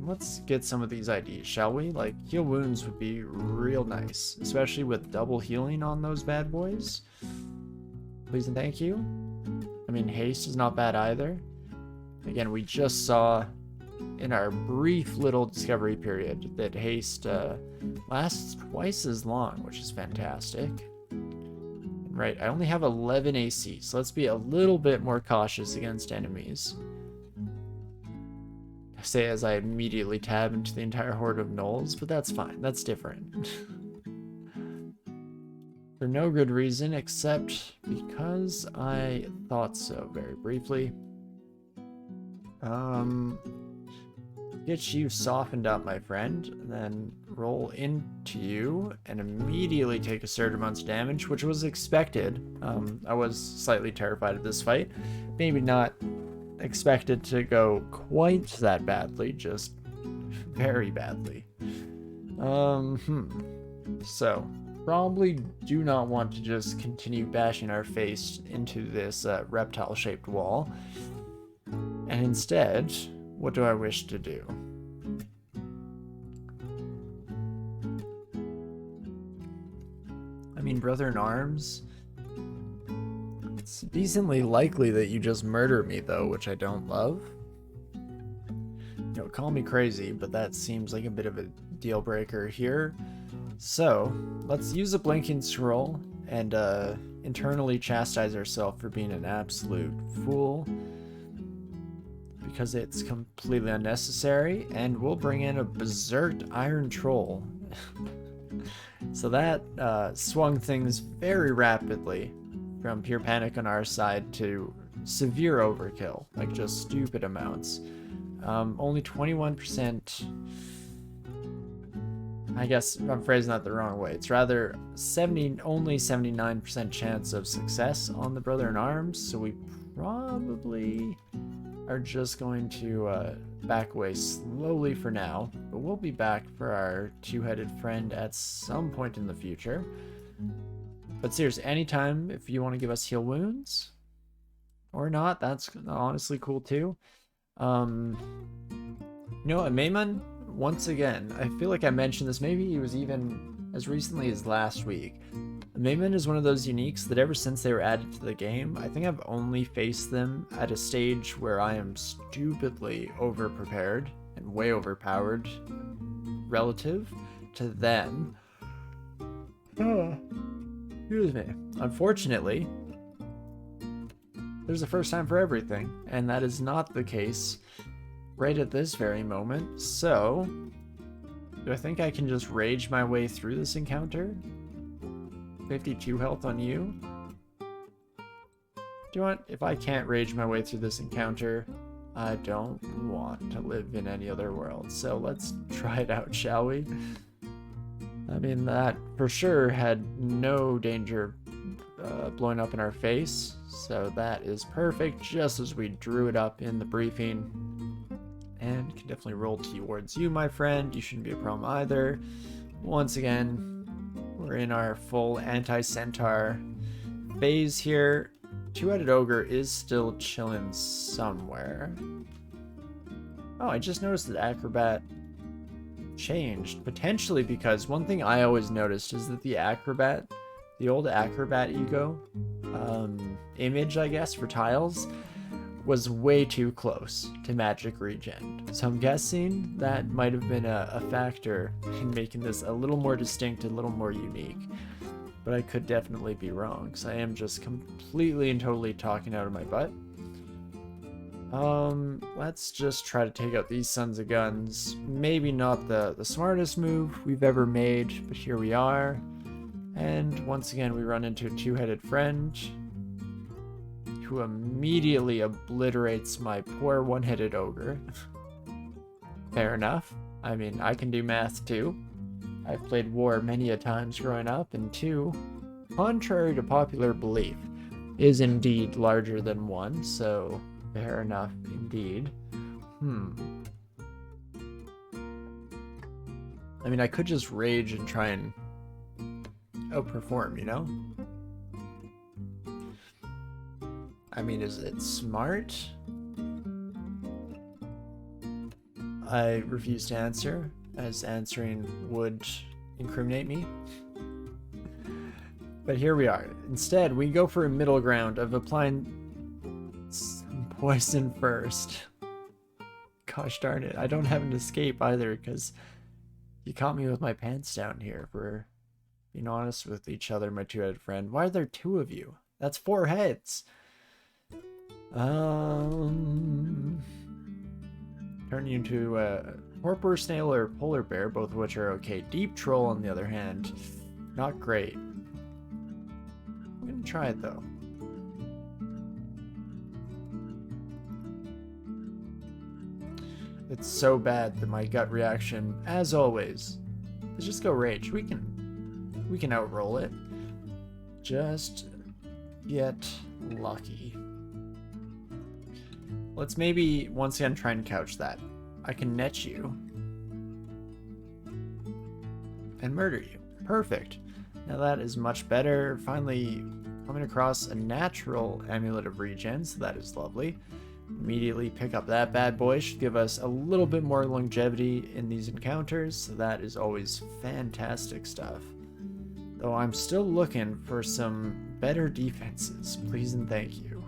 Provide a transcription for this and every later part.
let's get some of these IDs, shall we? Like, heal wounds would be real nice, especially with double healing on those bad boys. Please and thank you. I mean, haste is not bad either. Again, we just saw in our brief little discovery period that haste lasts twice as long, which is fantastic. Right, I only have 11 AC, so let's be a little bit more cautious against enemies. I say as I immediately tab into the entire horde of gnolls, but that's fine, that's different. For no good reason except because I thought so very briefly. Get you softened up, my friend, and then roll into you and immediately take a certain amount of damage, which was expected. I was slightly terrified of this fight. Maybe not expected to go quite that badly, just very badly. So, probably do not want to just continue bashing our face into this reptile-shaped wall. And instead, what do I wish to do? I mean, brother in arms. It's decently likely that you just murder me, though, which I don't love. You know, call me crazy, but that seems like a bit of a deal breaker here. So, let's use a blinking scroll and internally chastise ourselves for being an absolute fool, because it's completely unnecessary, and we'll bring in a berserked iron troll. So that swung things very rapidly from pure panic on our side to severe overkill, like just stupid amounts. Only 21%, I guess I'm phrasing that the wrong way. It's rather only 79% chance of success on the brother in arms, so we probably are just going to back away slowly for now, but we'll be back for our two-headed friend at some point in the future. But seriously, anytime if you want to give us heal wounds or not, that's honestly cool too. You know, a Maymun, once again, I feel like I mentioned this, maybe it was even as recently as last week. Maymun is one of those uniques that ever since they were added to the game, I think I've only faced them at a stage where I am stupidly over-prepared and way overpowered relative to them. Excuse me. Unfortunately, there's a first time for everything, and that is not the case right at this very moment. So, do I think I can just rage my way through this encounter? 52 health on you. Do you want? If I can't rage my way through this encounter, I don't want to live in any other world. So let's try it out, shall we? I mean, that for sure had no danger blowing up in our face. So that is perfect, just as we drew it up in the briefing. And can definitely roll towards you, my friend. You shouldn't be a problem either. Once again, we're in our full anti-centaur phase here. Two-headed ogre is still chilling somewhere. Oh, I just noticed that acrobat changed, potentially because one thing I always noticed is that the acrobat, the old acrobat ego image, I guess, for tiles was way too close to magic regen. So I'm guessing that might have been a factor in making this a little more distinct, a little more unique. But I could definitely be wrong, because I am just completely and totally talking out of my butt. Let's just try to take out these sons of guns. Maybe not the smartest move we've ever made, but here we are. And once again, we run into a two-headed friend who immediately obliterates my poor one-headed ogre. Fair enough. I mean, I can do math too. I've played war many a times growing up, and 2, contrary to popular belief, is indeed larger than 1, so fair enough indeed. I mean, I could just rage and try and outperform, you know? I mean, is it smart? I refuse to answer, as answering would incriminate me. But here we are. Instead, we go for a middle ground of applying some poison first. Gosh darn it, I don't have an escape either, because you caught me with my pants down here, for being honest with each other, my two-headed friend. Why are there two of you? That's 4 heads. Turn you into a horror snail or polar bear, both of which are okay. Deep troll, on the other hand, not great. I'm gonna try it though. It's so bad that my gut reaction, as always, is just go rage. We can outroll it. Just get lucky. Let's maybe once again try and couch that. I can net you and murder you. Perfect. Now that is much better. Finally coming across a natural amulet of regen, so that is lovely. Immediately pick up that bad boy. Should give us a little bit more longevity in these encounters, so that is always fantastic stuff. Though I'm still looking for some better defenses, please and thank you.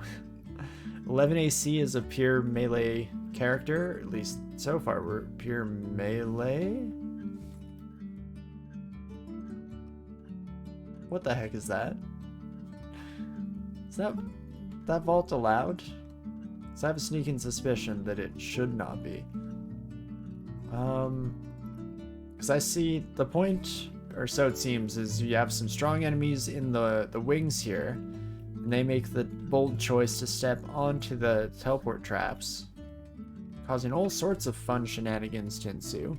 11 AC is a pure melee character, at least so far we're pure melee. What the heck is that? Is that vault allowed? So I have a sneaking suspicion that it should not be. Because I see the point, or so it seems, is you have some strong enemies in the wings here, and they make the bold choice to step onto the teleport traps, causing all sorts of fun shenanigans to ensue.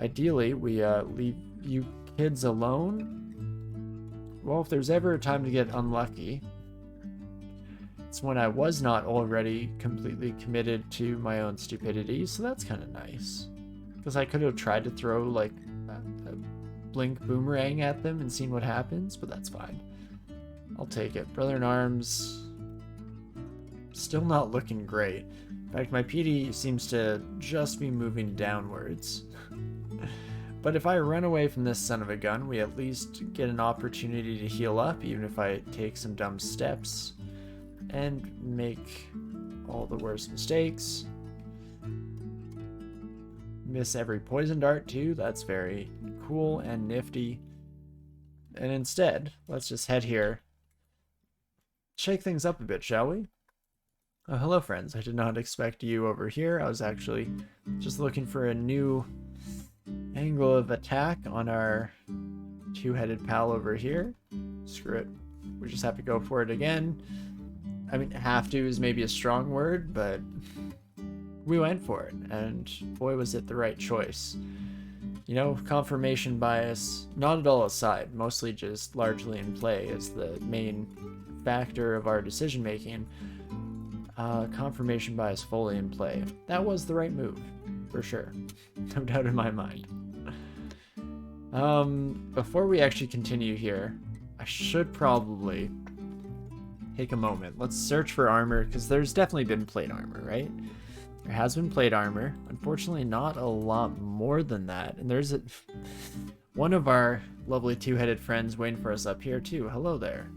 Ideally, we leave you kids alone. Well, if there's ever a time to get unlucky, it's when I was not already completely committed to my own stupidity, so that's kind of nice. Because I could have tried to throw, like, a blink boomerang at them and seen what happens, but that's fine. I'll take it. Brother-in-Arms, still not looking great. In fact, my PD seems to just be moving downwards. But if I run away from this son of a gun, we at least get an opportunity to heal up, even if I take some dumb steps and make all the worst mistakes. Miss every poison dart too. That's very cool and nifty. And instead, let's just head here. Shake things up a bit, shall we? Oh, hello friends. I did not expect you over here. I was actually just looking for a new angle of attack on our two-headed pal over here. Screw it. We just have to go for it again. I mean, have to is maybe a strong word, but we went for it, and boy was it the right choice. You know, confirmation bias, not at all aside, mostly just largely in play as the main factor of our decision making. Confirmation bias fully in play. That was the right move, for sure. No doubt in my mind. Before we actually continue here, I should probably take a moment. Let's search for armor, because there's definitely been plate armor, right? There has been plate armor. Unfortunately, not a lot more than that. And there's one of our lovely two-headed friends waiting for us up here, too. Hello there.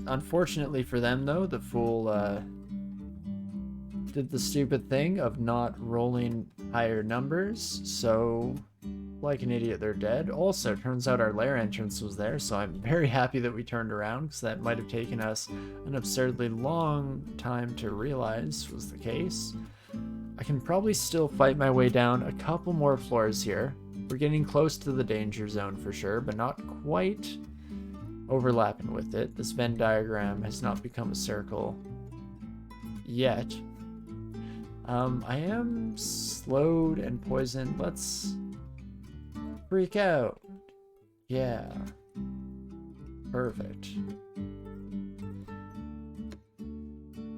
Unfortunately for them, though, the fool did the stupid thing of not rolling higher numbers, so like an idiot, they're dead. Also, turns out our lair entrance was there, so I'm very happy that we turned around, because that might have taken us an absurdly long time to realize was the case. I can probably still fight my way down a couple more floors here. We're getting close to the danger zone for sure, but not quite overlapping with it. This Venn diagram has not become a circle yet. I am slowed and poisoned. Let's freak out. Yeah. Perfect.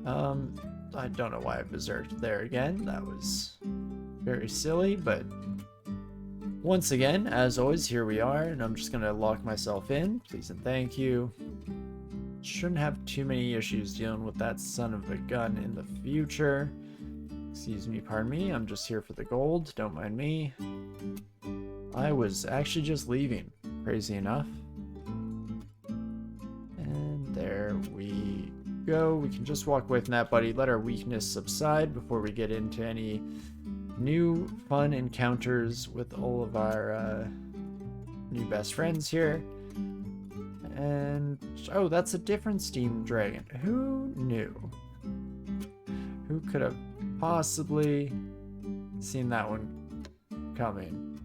I don't know why I berserked there again. That was very silly, but once again, as always, here we are, and I'm just gonna lock myself in. Please and thank you. Shouldn't have too many issues dealing with that son of a gun in the future. Excuse me, pardon me. I'm just here for the gold. Don't mind me. I was actually just leaving. Crazy enough. And there we go. We can just walk away from that, buddy. Let our weakness subside before we get into any new fun encounters with all of our new best friends here. And oh, that's a different steam dragon. Who knew? Who could have possibly seen that one coming?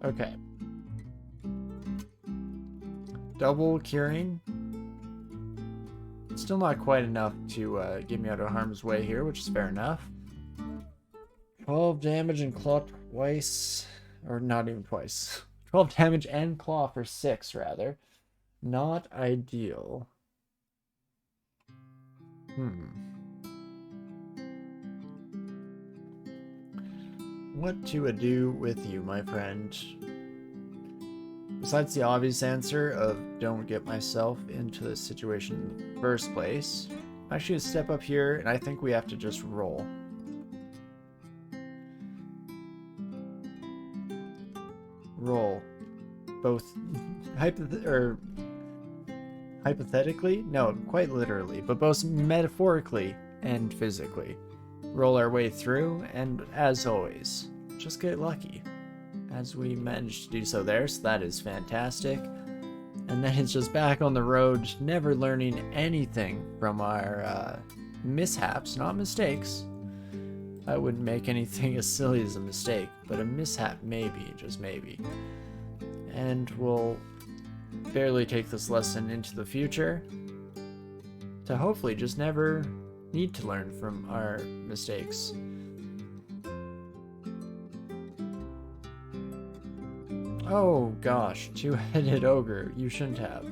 Okay. Double curing. Still not quite enough to get me out of harm's way here, which is fair enough. 12 damage and claw twice. Or not even twice. 12 damage and claw for 6, rather. Not ideal. What to do with you, my friend? Besides the obvious answer of don't get myself into this situation in the first place, I'm actually gonna step up here, and I think we have to just roll. Roll. Both hypothetically? No, quite literally, but both metaphorically and physically. Roll our way through, and as always, just get lucky. As we managed to do so there, so that is fantastic. And then it's just back on the road, never learning anything from our mishaps, not mistakes. I wouldn't make anything as silly as a mistake, but a mishap maybe, just maybe. And we'll barely take this lesson into the future to hopefully just never need to learn from our mistakes. Oh gosh, two-headed ogre. You shouldn't have.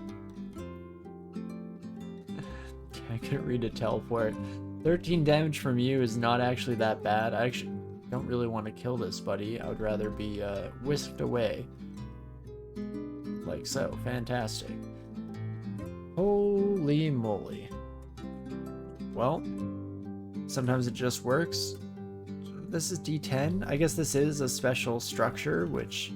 I couldn't read a teleport. 13 damage from you is not actually that bad. I actually don't really want to kill this buddy. I would rather be whisked away. Like so. Fantastic. Holy moly. Well, sometimes it just works. This is D10. I guess this is a special structure, which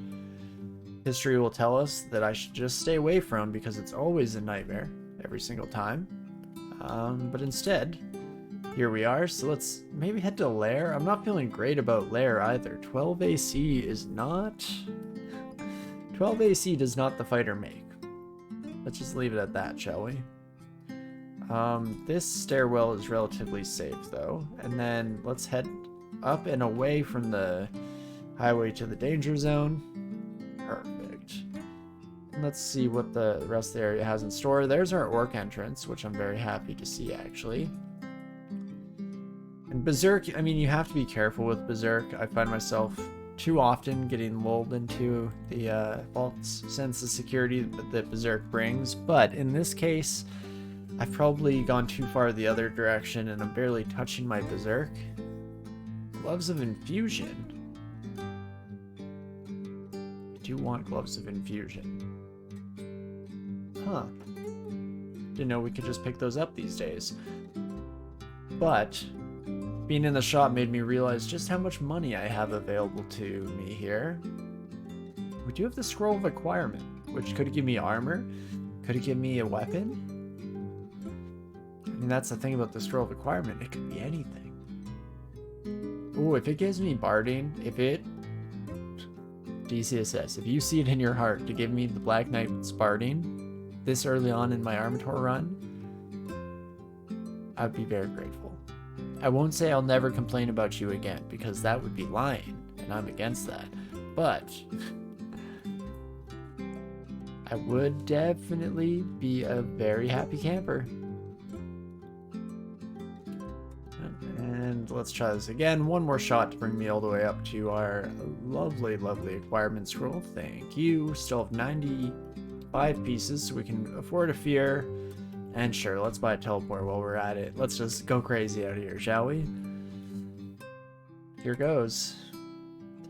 history will tell us that I should just stay away from because it's always a nightmare every single time. But instead, here we are. So let's maybe head to Lair. I'm not feeling great about Lair either. 12 AC is not... 12 AC does not the fighter make. Let's just leave it at that, shall we? This stairwell is relatively safe, though. And then let's head up and away from the highway to the danger zone. Perfect. Let's see what the rest of the area has in store. There's our orc entrance, which I'm very happy to see, actually. And Berserk, I mean, you have to be careful with Berserk. I find myself too often getting lulled into the false sense of security that Berserk brings. But in this case, I've probably gone too far the other direction, and I'm barely touching my Berserk. Gloves of Infusion. I do want Gloves of Infusion. Huh. Didn't know we could just pick those up these days. But being in the shop made me realize just how much money I have available to me here. We do have the Scroll of Acquirement, which could give me armor, could give me a weapon. I mean, that's the thing about the Scroll of Acquirement, it could be anything. Ooh, if it gives me barding, if it... DCSS, if you see it in your heart to give me the Black Knight's barding this early on in my Armator run, I'd be very grateful. I won't say I'll never complain about you again, because that would be lying, and I'm against that. But I would definitely be a very happy camper. And let's try this again. One more shot to bring me all the way up to our lovely, lovely acquirement scroll. Thank you. Still have 95 pieces, so we can afford a fear. And sure, let's buy a teleport while we're at it. Let's just go crazy out of here, shall we? Here goes.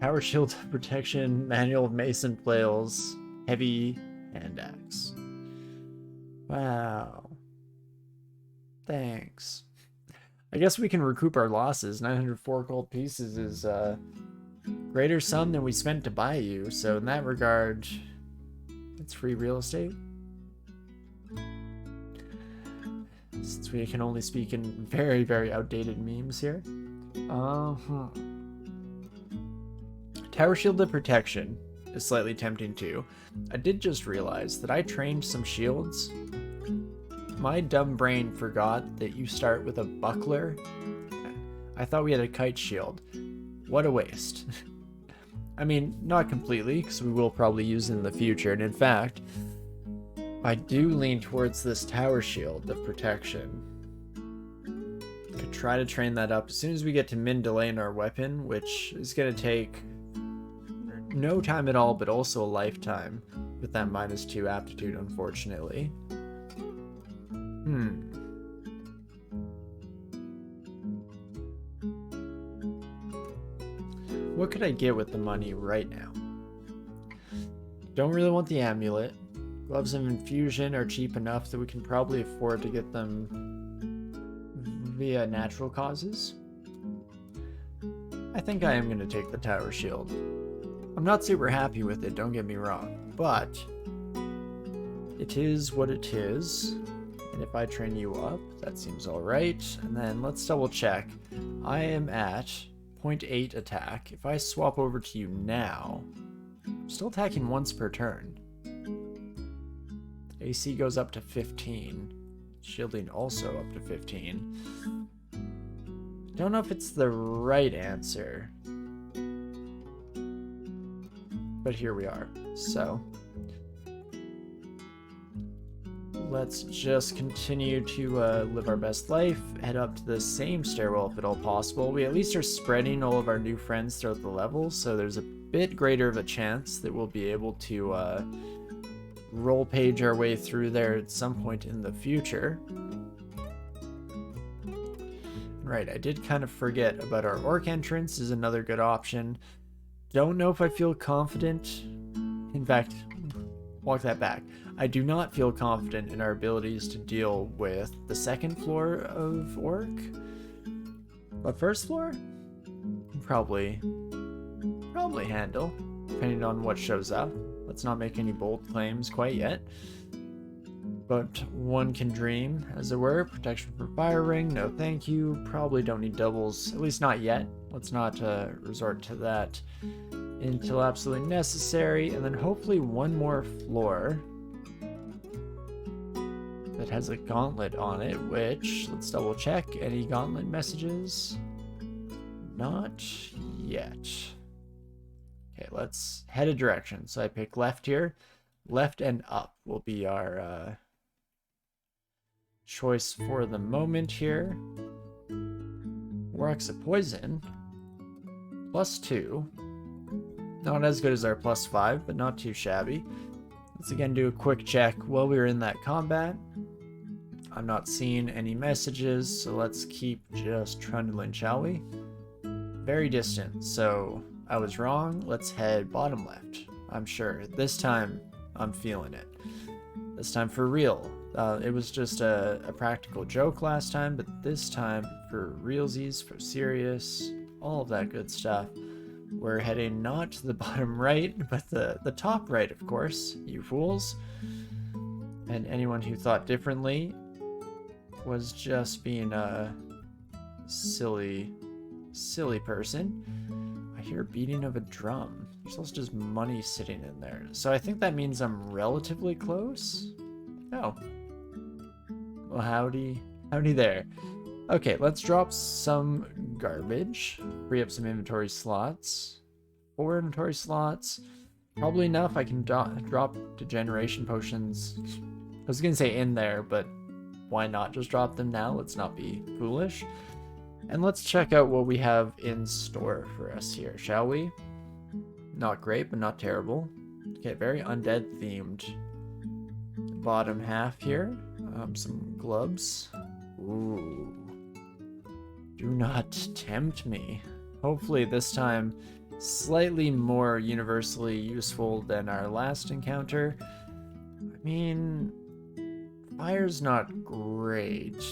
Tower shield protection, manual of mason flails, heavy hand axe. Wow. Thanks. I guess we can recoup our losses. 904 gold pieces is a greater sum than we spent to buy you. So in that regard, it's free real estate. Since we can only speak in very, very outdated memes here. Tower Shielded Protection is slightly tempting too. I did just realize that I trained some shields. My dumb brain forgot that you start with a buckler. I thought we had a kite shield. What a waste. I mean, not completely, because we will probably use it in the future. And in fact, I do lean towards this tower shield of protection. Could try to train that up as soon as we get to min delay in our weapon, which is going to take no time at all, but also a lifetime with that -2 aptitude, unfortunately. What could I get with the money right now? Don't really want the amulet. Gloves of Infusion are cheap enough that we can probably afford to get them via natural causes. I think I am going to take the Tower Shield. I'm not super happy with it, don't get me wrong, but it is what it is. And if I train you up, that seems alright. And then let's double check. I am at 0.8 attack. If I swap over to you now, I'm still attacking once per turn. AC goes up to 15. Shielding also up to 15. Don't know if it's the right answer. But here we are. So let's just continue to live our best life, head up to the same stairwell if at all possible. We at least are spreading all of our new friends throughout the levels, so there's a bit greater of a chance that we'll be able to roll page our way through there at some point in the future. Right, I did kind of forget about our orc entrance is another good option. Don't know if I feel confident. In fact, walk that back. I do not feel confident in our abilities to deal with the second floor of orc. But first floor? Probably handle, depending on what shows up. Let's not make any bold claims quite yet. But one can dream, as it were. Protection for fire ring, no thank you. Probably don't need doubles, at least not yet. Let's not resort to that until absolutely necessary. And then hopefully one more floor that has a gauntlet on it, which, let's double check. Any gauntlet messages? Not yet. Okay, let's head a direction. So I pick left here. Left and up will be our choice for the moment here. Rocks of Poison. +2. Not as good as our +5, but not too shabby. Let's again do a quick check while we were in that combat. I'm not seeing any messages, so let's keep just trundling, shall we? Very distant, so I was wrong. Let's head bottom left. I'm sure. This time, I'm feeling it. This time for real. It was just a practical joke last time, but this time for realsies, for serious, all of that good stuff. We're heading not to the bottom right, but the top right, of course, you fools. And anyone who thought differently was just being a silly person. I hear beating of a drum. There's also just money sitting in there. So I think that means I'm relatively close. Oh. Well, howdy there. Okay, let's drop some garbage. Free up some inventory slots. 4 inventory slots. Probably enough. I can drop degeneration potions. I was gonna say in there, but why not just drop them now? Let's not be foolish. And let's check out what we have in store for us here, shall we? Not great, but not terrible. Okay, very undead themed. Bottom half here. Some gloves. Ooh. Do not tempt me. Hopefully this time slightly more universally useful than our last encounter. I mean, fire's not great.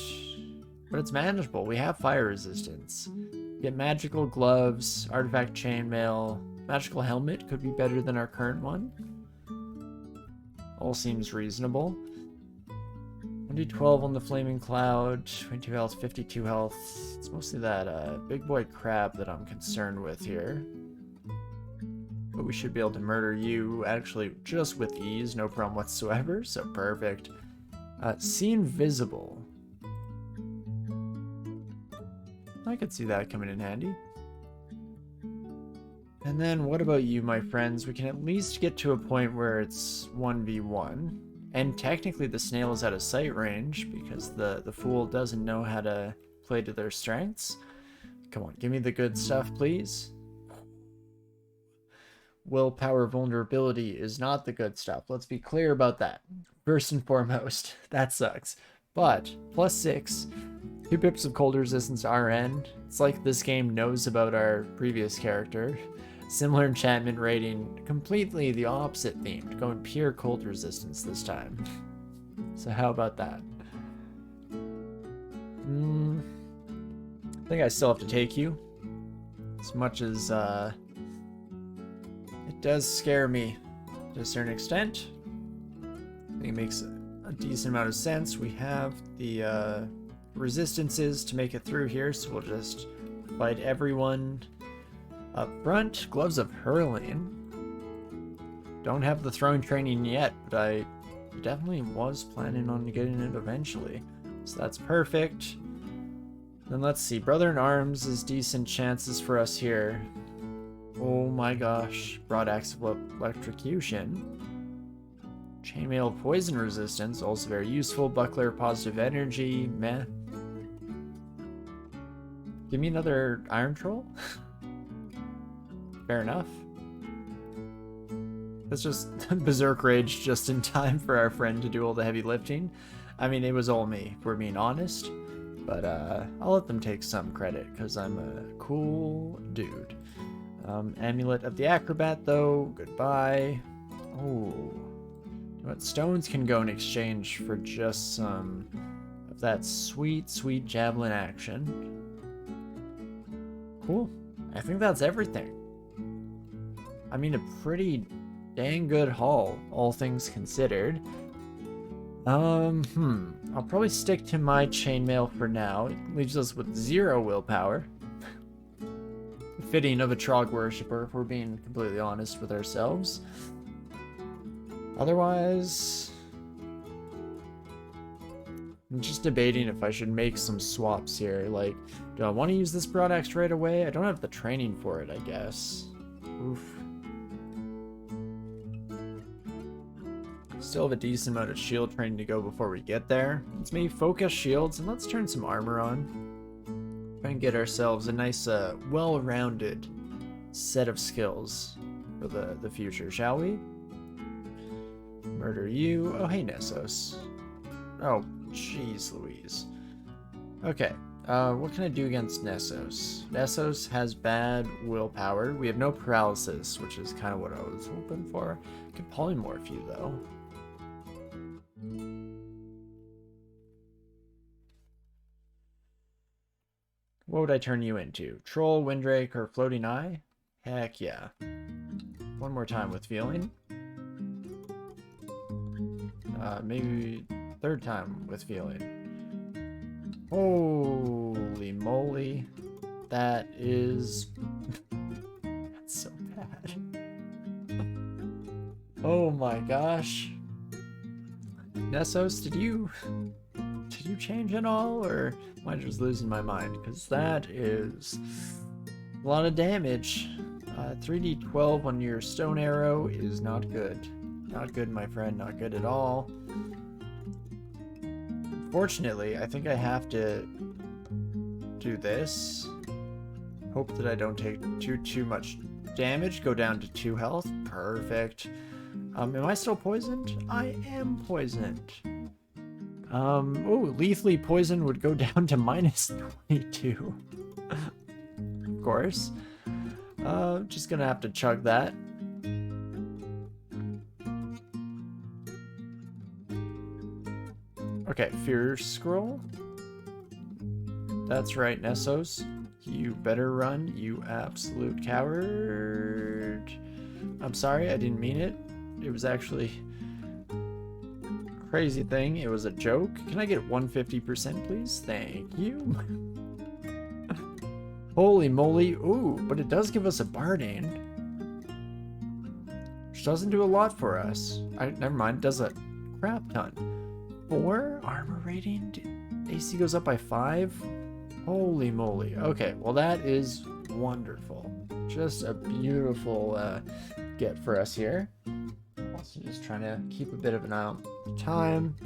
but it's manageable. We have fire resistance. Get magical gloves, artifact chainmail, magical helmet could be better than our current one. All seems reasonable. 1d12 on the flaming cloud, 22 health, 52 health. It's mostly that big boy crab that I'm concerned with here. But we should be able to murder you actually just with ease, no problem whatsoever, so perfect. See invisible. I could see that coming in handy. And then what about you, my friends? We can at least get to a point where it's 1v1. And technically the snail is out of sight range because the fool doesn't know how to play to their strengths. Come on, give me the good stuff, please. Willpower vulnerability is not the good stuff. Let's be clear about that. First and foremost, that sucks. But, +6, 2 pips of cold resistance to RN. It's like this game knows about our previous character. Similar enchantment rating, completely the opposite themed, going pure cold resistance this time. So how about that? I think I still have to take you. As much as it does scare me to a certain extent. I think it makes a decent amount of sense. We have the resistances to make it through here, so we'll just fight everyone up front. Gloves of Hurling. Don't have the throwing training yet, but I definitely was planning on getting it eventually. So that's perfect. Then let's see. Brother in Arms is decent chances for us here. Oh my gosh. Broadaxe of Electrocution. Chainmail Poison Resistance, also very useful. Buckler Positive Energy, meh. Give me another Iron Troll? Fair enough. That's just Berserk Rage just in time for our friend to do all the heavy lifting. I mean, it was all me, if we're being honest. But I'll let them take some credit, because I'm a cool dude. Amulet of the Acrobat, though. Goodbye. Oh. What stones can go in exchange for just some of that sweet, sweet javelin action. Cool. I think that's everything. I mean, a pretty dang good haul, all things considered. I'll probably stick to my chainmail for now. It leaves us with 0 willpower. Fitting of a Trog worshipper, if we're being completely honest with ourselves. Otherwise, I'm just debating if I should make some swaps here. Like, do I want to use this Broadaxe right away? I don't have the training for it, I guess. Oof. Still have a decent amount of shield training to go before we get there. Let's maybe focus shields and let's turn some armor on. Try and get ourselves a nice, well-rounded set of skills for the future, shall we? Murder you. Oh, hey, Nessos. Oh, jeez Louise. Okay, what can I do against Nessos? Nessos has bad willpower. We have no paralysis, which is kind of what I was hoping for. I could polymorph you, though. What would I turn you into? Troll, Windrake, or Floating Eye? Heck yeah. One more time with feeling. Maybe third time with feeling. Holy moly. That is... That's so bad. Oh my gosh. Nessos, did you change at all, or am I just losing my mind? Because that is a lot of damage. 3d12 on your stone arrow is not good. Not good, my friend. Not good at all. Fortunately, I think I have to do this. Hope that I don't take too much damage. Go down to 2 health. Perfect. Am I still poisoned? I am poisoned. Oh, lethally poison would go down to -22. Of course. Just gonna have to chug that. Okay, Fear Scroll. That's right, Nessos. You better run, you absolute coward. I'm sorry, I didn't mean it. It was actually a crazy thing. It was a joke. Can I get 150%, please? Thank you. Holy moly. Ooh, but it does give us a Bardane, which doesn't do a lot for us. Never mind, it does a crap ton. 4 armor rating? AC goes up by 5? Holy moly. Okay, well that is wonderful. Just a beautiful get for us here. Also just trying to keep a bit of an eye on time.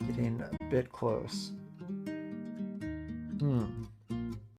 Getting a bit close.